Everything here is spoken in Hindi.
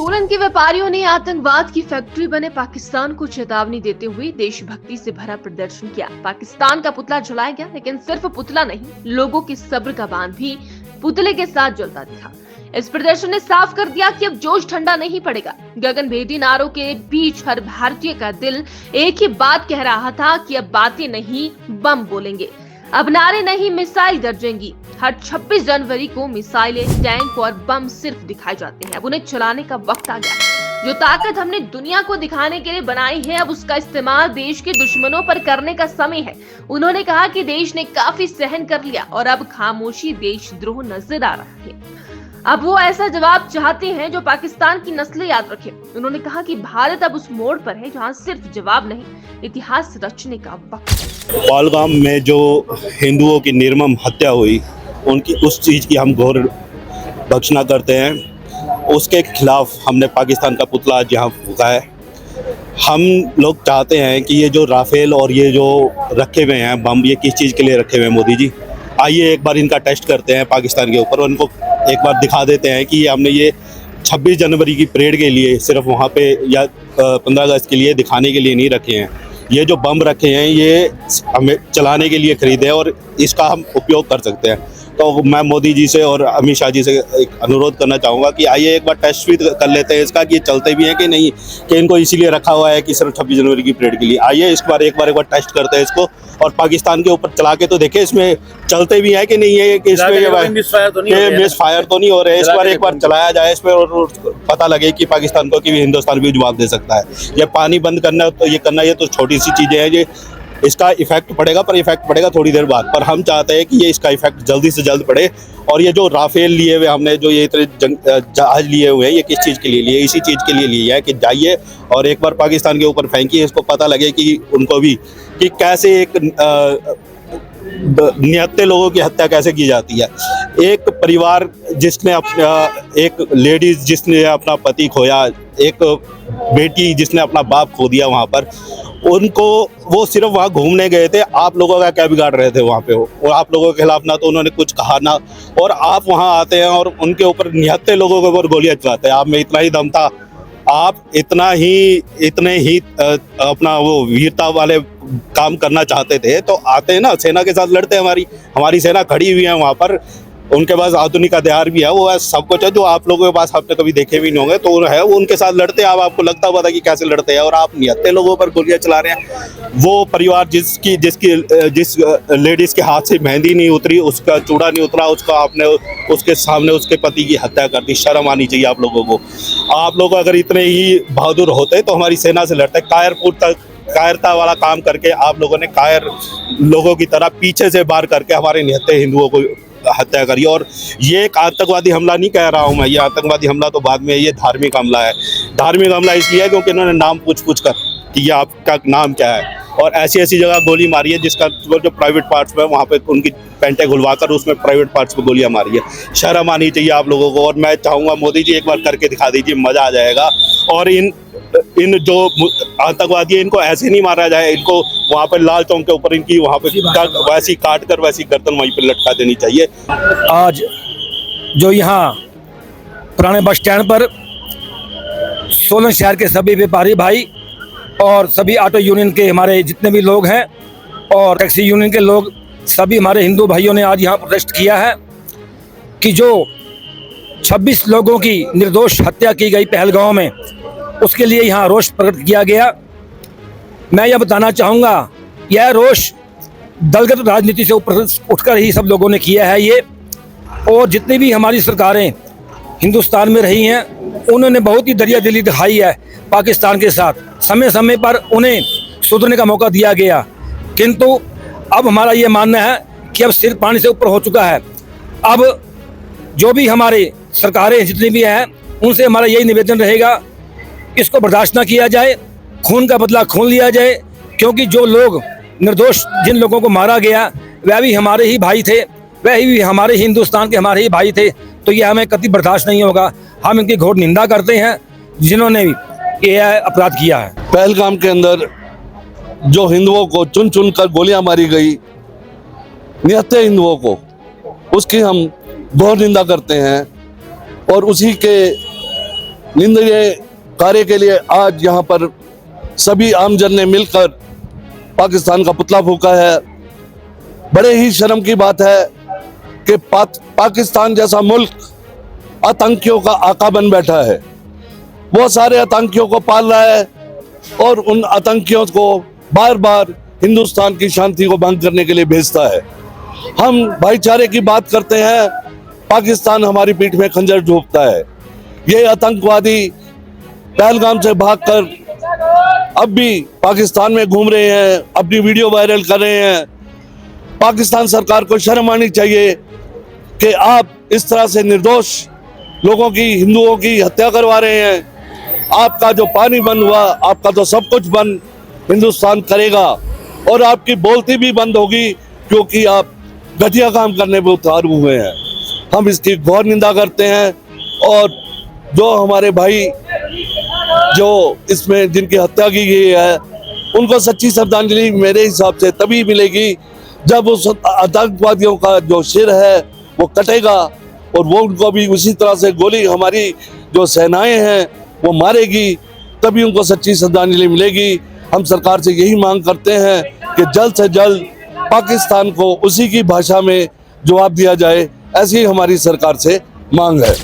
सोलन के व्यापारियों ने आतंकवाद की फैक्ट्री बने पाकिस्तान को चेतावनी देते हुए देशभक्ति से भरा प्रदर्शन किया। पाकिस्तान का पुतला जलाया गया, लेकिन सिर्फ पुतला नहीं, लोगों के सब्र का बांध भी पुतले के साथ जलता दिखा। इस प्रदर्शन ने साफ कर दिया कि अब जोश ठंडा नहीं पड़ेगा। गगनभेदी नारों के बीच हर भारतीय का दिल एक ही बात कह रहा था कि अब बातें नहीं, बम बोलेंगे। अब नारे नहीं, मिसाइल गरजेंगी। हर 26 जनवरी को मिसाइलें, टैंक और बम सिर्फ दिखाए जाते हैं। अब उन्हें चलाने का वक्त आ गया। जो ताकत हमने दुनिया को दिखाने के लिए बनाई है, अब उसका इस्तेमाल देश के दुश्मनों पर करने का समय है। उन्होंने कहा कि देश ने काफी सहन कर लिया और अब खामोशी देशद्रोह नजर आ रहा है। अब वो ऐसा जवाब चाहते हैं जो पाकिस्तान की नस्लें याद रखें। उन्होंने कहा कि भारत अब उस मोड़ पर है जहां सिर्फ जवाब नहीं, इतिहास रचने का वक्त है। पहलगाम में जो हिंदुओं की निर्मम हत्या हुई, उनकी उस चीज़ की हम घोर भर्त्सना करते हैं। उसके खिलाफ हमने पाकिस्तान का पुतला आज यहाँ फूंका है। हम लोग चाहते हैं कि ये जो राफेल और ये जो रखे हुए हैं बम, ये किस चीज़ के लिए रखे हुए हैं मोदी जी। आइए एक बार इनका टेस्ट करते हैं पाकिस्तान के ऊपर, उनको एक बार दिखा देते हैं कि हमने ये 26 जनवरी की परेड के लिए सिर्फ वहाँ पे या 15 अगस्त के लिए दिखाने के लिए नहीं रखे हैं। ये जो बम रखे हैं ये हमें चलाने के लिए खरीदे हैं और इसका हम उपयोग कर सकते हैं। तो मैं मोदी जी से और अमित शाह जी से एक अनुरोध करना चाहूँगा कि आइए एक बार टेस्ट भी कर लेते हैं इसका कि ये चलते भी हैं कि नहीं, कि इनको इसीलिए रखा हुआ है कि सिर्फ 26 जनवरी की परेड के लिए। आइए इस बार एक बार टेस्ट करते हैं इसको और पाकिस्तान के ऊपर चला के तो देखें इसमें चलते भी हैं कि नहीं है, कि इसमें मिस फायर तो नहीं हो रहे। इस बार एक बार चलाया जाए इसमें और पता लगे कि पाकिस्तान को कि हिंदुस्तान भी जवाब दे सकता है। ये पानी बंद करना तो ये करना, ये तो छोटी सी चीज़ें हैं, ये इसका इफेक्ट पड़ेगा, पर इफेक्ट पड़ेगा थोड़ी देर बाद। पर हम चाहते हैं कि ये इसका इफेक्ट जल्दी से जल्द पड़े। और ये जो राफेल लिए हुए हमने, जो ये इतने जहाज लिए हुए हैं, ये किस चीज़ के लिए लिए? इसी चीज़ के लिए लिए है कि जाइए और एक बार पाकिस्तान के ऊपर फेंकिए, इसको पता लगे कि उनको भी कि कैसे एक निहत्थे लोगों की हत्या कैसे की जाती है। एक परिवार जिसने एक लेडीज जिसने अपना पति खोया, एक बेटी जिसने अपना बाप खो दिया वहाँ पर, उनको वो सिर्फ वहाँ घूमने गए थे। आप लोगों का क्या बिगाड़ रहे थे वहाँ पे? वो आप लोगों के खिलाफ ना तो उन्होंने कुछ कहा ना, और आप वहाँ आते हैं और उनके ऊपर निहत्थे लोगों के ऊपर गोलियां चलाते हैं। आप में इतना ही दम था, आप इतने ही अपना वो वीरता वाले काम करना चाहते थे तो आते हैं ना, सेना के साथ लड़ते। हमारी सेना खड़ी हुई है वहाँ पर, उनके पास आधुनिक हथियार भी है, वो है सब कुछ है जो आप लोगों के पास आपने कभी देखे भी नहीं होंगे। तो है वो उनके साथ लड़ते हैं। आपको लगता हुआ था कि कैसे लड़ते हैं और आप निहत्थे लोगों पर गोलियां चला रहे हैं। वो परिवार जिस लेडीज के हाथ से मेहंदी नहीं उतरी, उसका चूड़ा नहीं उतरा, उसका आपने उसके सामने उसके पति की हत्या कर दी। शर्म आनी चाहिए आप लोगों को। आप लोग अगर इतने ही बहादुर होते तो हमारी सेना से लड़ते। कायरता वाला काम करके आप लोगों ने कायर लोगों की तरह पीछे से वार करके हमारे निहत्थे हिंदुओं को हत्या करी। और ये एक आतंकवादी हमला नहीं कह रहा हूँ मैं, ये आतंकवादी हमला तो बाद में, ये धार्मिक हमला है। धार्मिक हमला इसलिए है क्योंकि इन्होंने नाम पूछ कर कि ये आपका नाम क्या है, और ऐसी जगह गोली मारी है जिसका जो प्राइवेट पार्ट्स में वहाँ पे उनकी पेंटे घुलवाकर उसमें प्राइवेट पार्ट्स पे गोलियां मारी है। शर्म आनी चाहिए आप लोगों को। और मैं चाहूँगा मोदी जी एक बार करके दिखा दीजिए, मज़ा आ जाएगा। और इन जो आतंकवादी है इनको ऐसे नहीं मारा जाए, इनको वहाँ पे लाल चौक के ऊपर इनकी वहाँ पे वैसी काट कर वैसी गर्दन वहीं पे लटका देनी चाहिए। आज जो यहाँ पुराने बस स्टैंड पर सोलन शहर के सभी व्यापारी भाई और सभी ऑटो यूनियन के हमारे जितने भी लोग हैं और टैक्सी यूनियन के लोग, सभी हमारे हिंदू भाइयों ने आज यहाँ प्रोटेस्ट किया है कि जो 26 लोगों की निर्दोष हत्या की गई पहलगांव में, उसके लिए यहाँ रोष प्रकट किया गया। मैं यह बताना चाहूँगा, यह रोष दलगत राजनीति से ऊपर उठकर ही सब लोगों ने किया है ये। और जितनी भी हमारी सरकारें हिंदुस्तान में रही हैं, उन्होंने बहुत ही दरिया दिली दिखाई है पाकिस्तान के साथ। समय समय पर उन्हें सुधरने का मौका दिया गया, किंतु अब हमारा ये मानना है कि अब सिर पानी से ऊपर हो चुका है। अब जो भी हमारे सरकारें जितनी भी हैं, उनसे हमारा यही निवेदन रहेगा, इसको बर्दाश्त ना किया जाए, खून का बदला खून लिया जाए। क्योंकि जो लोग निर्दोष जिन लोगों को मारा गया वह भी हमारे ही भाई थे, वह भी हमारे हिंदुस्तान के हमारे ही भाई थे। तो ये हमें कभी बर्दाश्त नहीं होगा। हम इनकी घोर निंदा करते हैं जिन्होंने ये अपराध किया है। पहलगाम के अंदर जो हिंदुओं को चुन चुन कर गोलियां मारी गई, निहत्थे हिंदुओं को, उसकी हम घोर निंदा करते हैं। और उसी के निंदनीय कार्य के लिए आज यहाँ पर सभी आमजन ने मिलकर पाकिस्तान का पुतला फूंका है। बड़े ही शर्म की बात है कि पाकिस्तान जैसा मुल्क आतंकियों का आका बन बैठा है। वो सारे आतंकियों को पाल रहा है और उन आतंकियों को बार बार हिंदुस्तान की शांति को भंग करने के लिए भेजता है। हम भाईचारे की बात करते हैं, पाकिस्तान हमारी पीठ में खंजर ठोकता है। ये आतंकवादी पहलगाम से भागकर अब भी पाकिस्तान में घूम रहे हैं, अपनी वीडियो वायरल कर रहे हैं। पाकिस्तान सरकार को शर्म आनी चाहिए कि आप इस तरह से निर्दोष लोगों की, हिंदुओं की हत्या करवा रहे हैं। आपका जो पानी बंद हुआ, आपका तो सब कुछ बंद हिंदुस्तान करेगा और आपकी बोलती भी बंद होगी, क्योंकि आप घटिया काम करने पर उतारू हुए हैं। हम इसकी घोर निंदा करते हैं और जो हमारे भाई जो इसमें जिनकी हत्या की गई है, उनको सच्ची श्रद्धांजलि मेरे हिसाब से तभी मिलेगी जब उस आतंकवादियों का जो सिर है वो कटेगा और वो उनको भी उसी तरह से गोली हमारी जो सेनाएं हैं वो मारेगी, तभी उनको सच्ची श्रद्धांजलि मिलेगी। हम सरकार से यही मांग करते हैं कि जल्द से जल्द पाकिस्तान को उसी की भाषा में जवाब दिया जाए, ऐसी हमारी सरकार से मांग है।